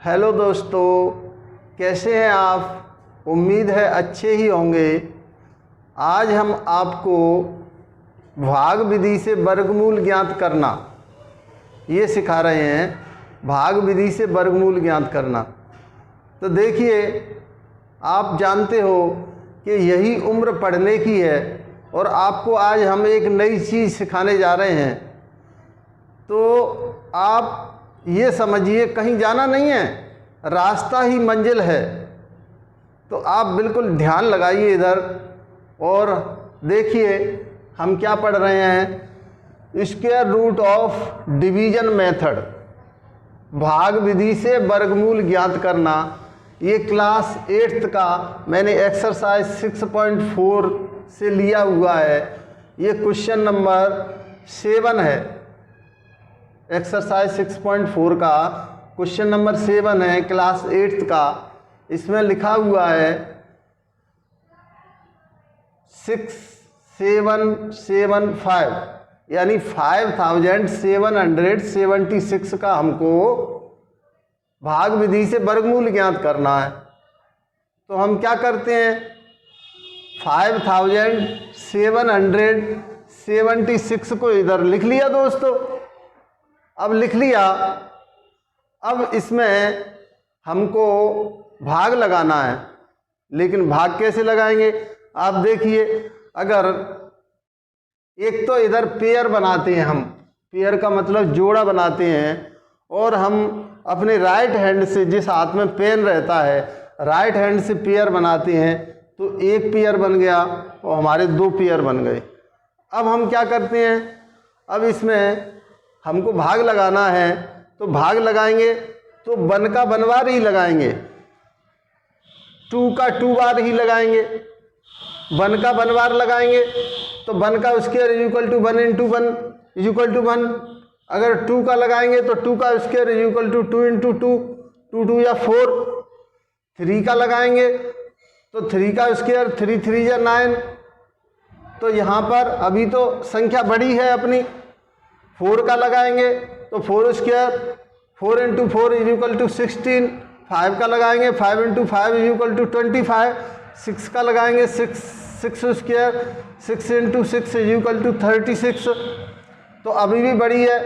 Hello दोस्तों, कैसे हैं आप। उम्मीद है अच्छे ही होंगे। आज हम आपको भाग विधि से वर्गमूल ज्ञात करना ये सिखा रहे हैं। भाग विधि से वर्गमूल ज्ञात करना। तो देखिए, आप जानते हो कि यही उम्र पढ़ने की है और आपको आज हम एक नई चीज़ सिखाने जा रहे हैं। तो आप ये समझिए कहीं जाना नहीं है, रास्ता ही मंजिल है। तो आप बिल्कुल ध्यान लगाइए इधर और देखिए हम क्या पढ़ रहे हैं। Square root of division method, भाग विधि से वर्गमूल ज्ञात करना। ये क्लास 8th का मैंने एक्सरसाइज 6.4 से लिया हुआ है। ये क्वेश्चन नंबर 7 है। एक्सरसाइज 6.4 का क्वेश्चन नंबर 7 है, क्लास 8th का। इसमें लिखा हुआ है 6775 यानी 5776 का हमको भाग विधि से वर्गमूल ज्ञात करना है। तो हम क्या करते हैं, 5776 को इधर लिख लिया दोस्तों। अब लिख लिया, अब इसमें हमको भाग लगाना है। लेकिन भाग कैसे लगाएंगे आप देखिए। अगर एक तो इधर पेयर बनाते हैं हम, पेयर का मतलब जोड़ा बनाते हैं, और हम अपने राइट हैंड से, जिस हाथ में पेन रहता है, राइट हैंड से पेयर बनाते हैं। तो एक पेयर बन गया और हमारे 2 पेयर बन गए। अब हम क्या करते हैं, अब इसमें हमको भाग लगाना है। तो भाग लगाएंगे तो 1 का 1 बार ही लगाएंगे, 2 का 2 बार ही लगाएंगे। 1 का 1 बार लगाएंगे तो 1 का square equal to 1 into 1 equal to 1। अगर 2 का लगाएंगे तो 2 का स्क्वायर इक्वल टू 2 इंटू 2, 2 2 या 4। 3 का लगाएंगे तो 3 का स्क्वायर 3 3 या 9। तो यहाँ पर अभी तो संख्या बड़ी है अपनी। 4 का लगाएंगे तो 4 स्क्वायर 4 इंटू 4 इक्वल टू 16। 5 का लगाएंगे 5 इंटू 5 इक्वल टू 25। 6 का लगाएंगे 6 स्क्वायर 6 इंटू 6 इक्वल टू 36। तो अभी भी बड़ी है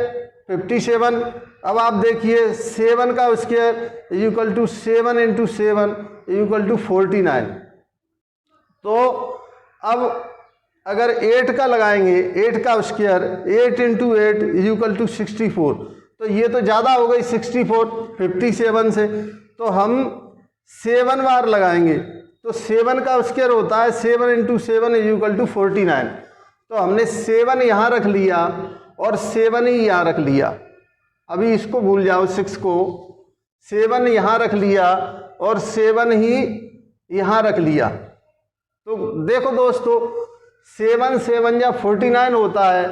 57। अब आप देखिए 7 का square equal to 7 into 7 equal to 49। तो अब अगर 8 का लगाएंगे, 8 का स्क्वायर 8 इंटू 8 इक्वल टू 64। तो ये तो ज़्यादा हो गई 64 57 से। तो हम 7 बार लगाएंगे तो 7 का स्क्वायर होता है 7 इंटू 7 इक्वल टू 49। तो हमने 7 यहाँ रख लिया और 7 ही यहाँ रख लिया। अभी इसको भूल जाओ, 6 को 7 यहाँ रख लिया और 7 ही यहाँ रख लिया। तो देखो दोस्तों, 7 7 या 49 होता है।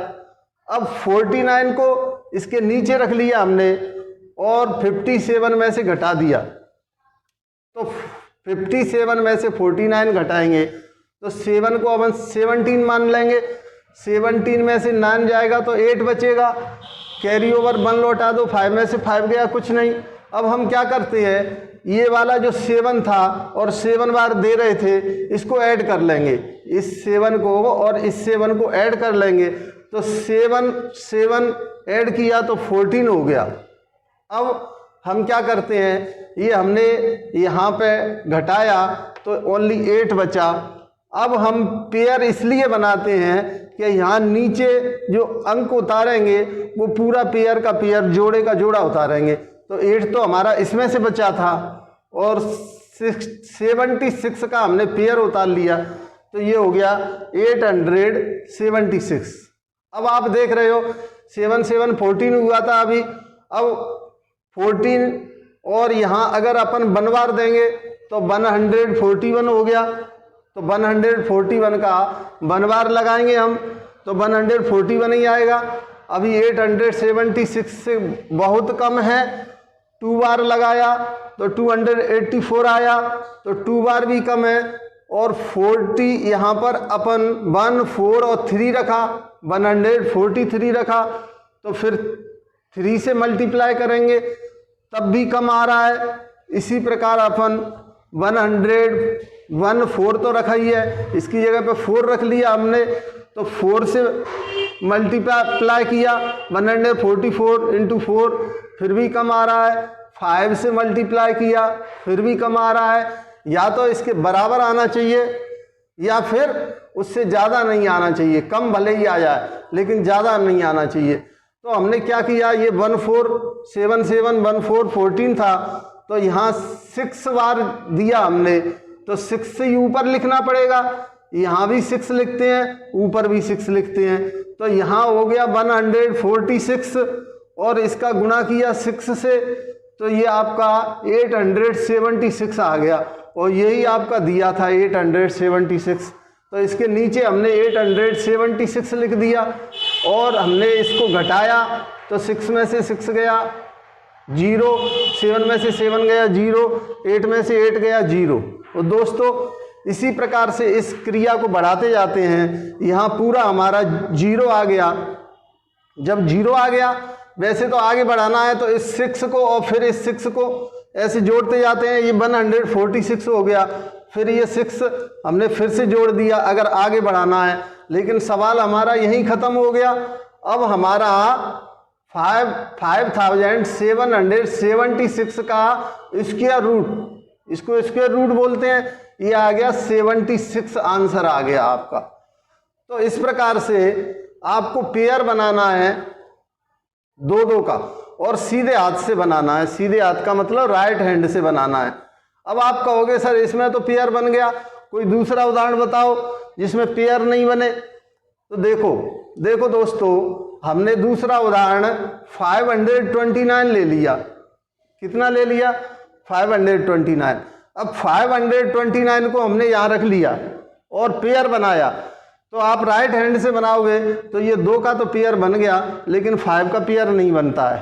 अब 49 को इसके नीचे रख लिया हमने और 57 में से घटा दिया। तो 57 में से 49 घटाएंगे तो 7 को अपन 17 मान लेंगे। 17 में से 9 जाएगा तो 8 बचेगा। कैरी ओवर 1 लौटा दो, 5 में से 5 गया, कुछ नहीं। अब हम क्या करते हैं, ये वाला जो 7 था और 7 बार दे रहे थे, इसको ऐड कर लेंगे। इस 7 को और इस 7 को ऐड कर लेंगे तो 7 ऐड किया तो 14 हो गया। अब हम क्या करते हैं, ये हमने यहाँ पे घटाया तो ओनली 8 बचा। अब हम पेयर इसलिए बनाते हैं कि यहाँ नीचे जो अंक उतारेंगे वो पूरा पेयर का पेयर, जोड़े का जोड़ा उतारेंगे। तो 8 तो हमारा इसमें से बचा था और 76 का हमने पेयर उतार लिया। तो ये हो गया 876। अब आप देख रहे हो 7 7 14 हुआ था अभी। अब 14 और यहाँ अगर अपन 1 बार देंगे तो 141 हो गया। तो 141 का 1 बार लगाएंगे हम तो 141 ही आएगा। अभी 876 से बहुत कम है। 2 बार लगाया तो 284 आया, तो 2 बार भी कम है। और 40 यहाँ पर अपन 1 4 और 3 रखा, 143 रखा। तो फिर 3 से मल्टीप्लाई करेंगे तब भी कम आ रहा है। इसी प्रकार अपन 114 तो रखा ही है, इसकी जगह पे 4 रख लिया हमने, तो 4 से मल्टीप्लाई किया 144 इंटू 4, फिर भी कम आ रहा है। 5 से मल्टीप्लाई किया, फिर भी कम आ रहा है। या तो इसके बराबर आना चाहिए या फिर उससे ज़्यादा नहीं आना चाहिए, कम भले ही आ जाए लेकिन ज़्यादा नहीं आना चाहिए। तो हमने क्या किया, ये 14 था, तो यहाँ 6 बार दिया हमने, तो 6 से ही ऊपर लिखना पड़ेगा। यहाँ भी 6 लिखते हैं, ऊपर भी 6 लिखते हैं, तो यहाँ हो गया 146 और इसका गुणा किया 6 से, तो ये आपका 876 आ गया और यही आपका दिया था 876। तो इसके नीचे हमने 876 लिख दिया और हमने इसको घटाया, तो 6 में से 6 गया 0, 7 में से 7 गया 0, 8 में से 8 गया 0। और दोस्तों इसी प्रकार से इस क्रिया को बढ़ाते जाते हैं। यहाँ पूरा हमारा 0 आ गया। जब 0 आ गया, वैसे तो आगे बढ़ाना है तो इस 6 को और फिर इस 6 को ऐसे जोड़ते जाते हैं। ये 146 हो गया, फिर ये 6 हमने फिर से जोड़ दिया अगर आगे बढ़ाना है, लेकिन सवाल हमारा यहीं ख़त्म हो गया। अब हमारा 5776 का स्क्वायर रूट, इसको स्क्वायर रूट बोलते हैं, ये आ गया 76 आंसर आ गया आपका। तो इस प्रकार से आपको पेयर बनाना है 2-2 का और सीधे हाथ से बनाना है। सीधे हाथ का मतलब राइट हैंड से बनाना है। अब आप कहोगे सर इसमें तो पेयर बन गया, कोई दूसरा उदाहरण बताओ जिसमें पेयर नहीं बने। तो देखो दोस्तों, हमने दूसरा उदाहरण 529 ले लिया। कितना ले लिया? 529। अब 529 को हमने यहाँ रख लिया और पेयर बनाया, तो आप राइट हैंड से बनाओगे तो ये 2 का तो पेयर बन गया, लेकिन 5 का पेयर नहीं बनता है।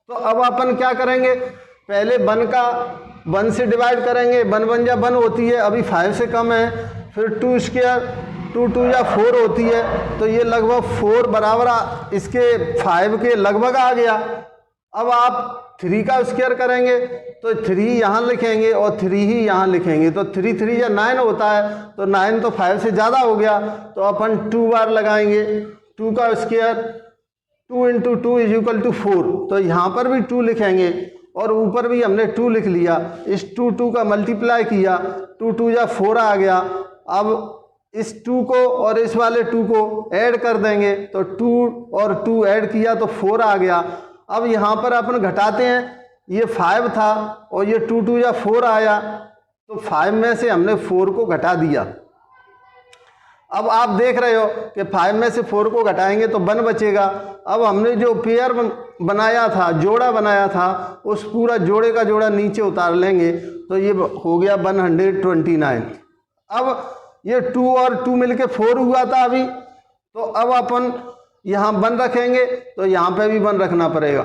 तो अब अपन क्या करेंगे, पहले 1 से डिवाइड करेंगे, 1 1 होती है, अभी 5 से कम है, फिर 2 स्क्वायर, 2 2 4 होती है, तो ये लगभग 4 बराबर इसके 5 के लगभग आ गया। अब आप 3 का स्क्वायर करेंगे तो 3 यहाँ लिखेंगे और 3 ही यहाँ लिखेंगे, तो 3 3 या 9 होता है, तो 9 तो 5 से ज़्यादा हो गया, तो अपन 2 बार लगाएंगे। 2 का square 2 into 2 is equal to 4, तो यहाँ पर भी 2 लिखेंगे और ऊपर भी हमने 2 लिख लिया। इस 2 का मल्टीप्लाई किया, 2 2 या 4 आ गया। अब इस 2 को और इस वाले 2 को ऐड कर देंगे, तो 2 और 2 ऐड किया तो 4 आ गया। अब यहाँ पर अपन घटाते हैं, ये 5 था और ये 2 2 या 4 आया, तो 5 में से हमने 4 को घटा दिया। अब आप देख रहे हो कि 5 में से 4 को घटाएंगे तो 1 बचेगा। अब हमने जो पेयर बनाया था, जोड़ा बनाया था, उस पूरा जोड़े का जोड़ा नीचे उतार लेंगे, तो ये हो गया 129। अब ये 2 और 2 मिलके 4 हुआ था अभी, तो अब अपन यहाँ 1 रखेंगे तो यहाँ पे भी 1 रखना पड़ेगा,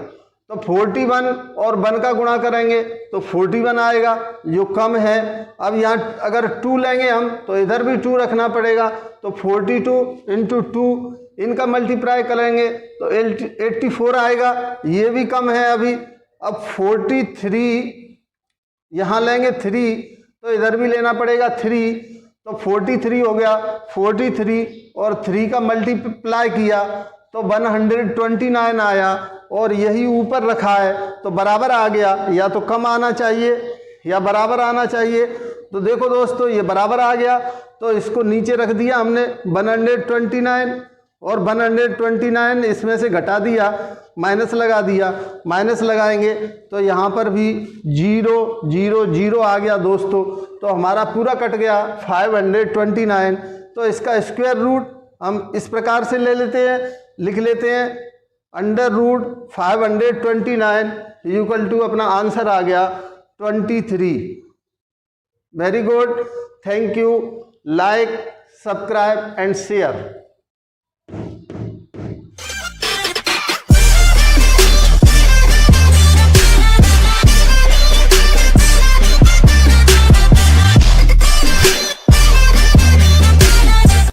तो 41 और 1 का गुणा करेंगे तो 41 आएगा जो कम है। अब यहाँ अगर 2 लेंगे हम तो इधर भी 2 रखना पड़ेगा, तो 42 इंटू 2 इनका मल्टीप्लाई करेंगे तो 84 आएगा, ये भी कम है अभी। अब 43 यहाँ लेंगे 3, तो इधर भी लेना पड़ेगा 3, तो 43 हो गया। 43 और 3 का मल्टीप्लाई किया तो 129 आया और यही ऊपर रखा है, तो बराबर आ गया। या तो कम आना चाहिए या बराबर आना चाहिए। तो देखो दोस्तों, ये बराबर आ गया, तो इसको नीचे रख दिया हमने 129 और 129 इसमें से घटा दिया, माइनस लगा दिया। माइनस लगाएंगे तो यहाँ पर भी 0 0 0 आ गया दोस्तों, तो हमारा पूरा कट गया 529। तो इसका स्क्वायर रूट हम इस प्रकार से ले लेते हैं, लिख लेते हैं √529 इक्वल टू अपना आंसर आ गया 23। Very good, thank you. Like, subscribe and share.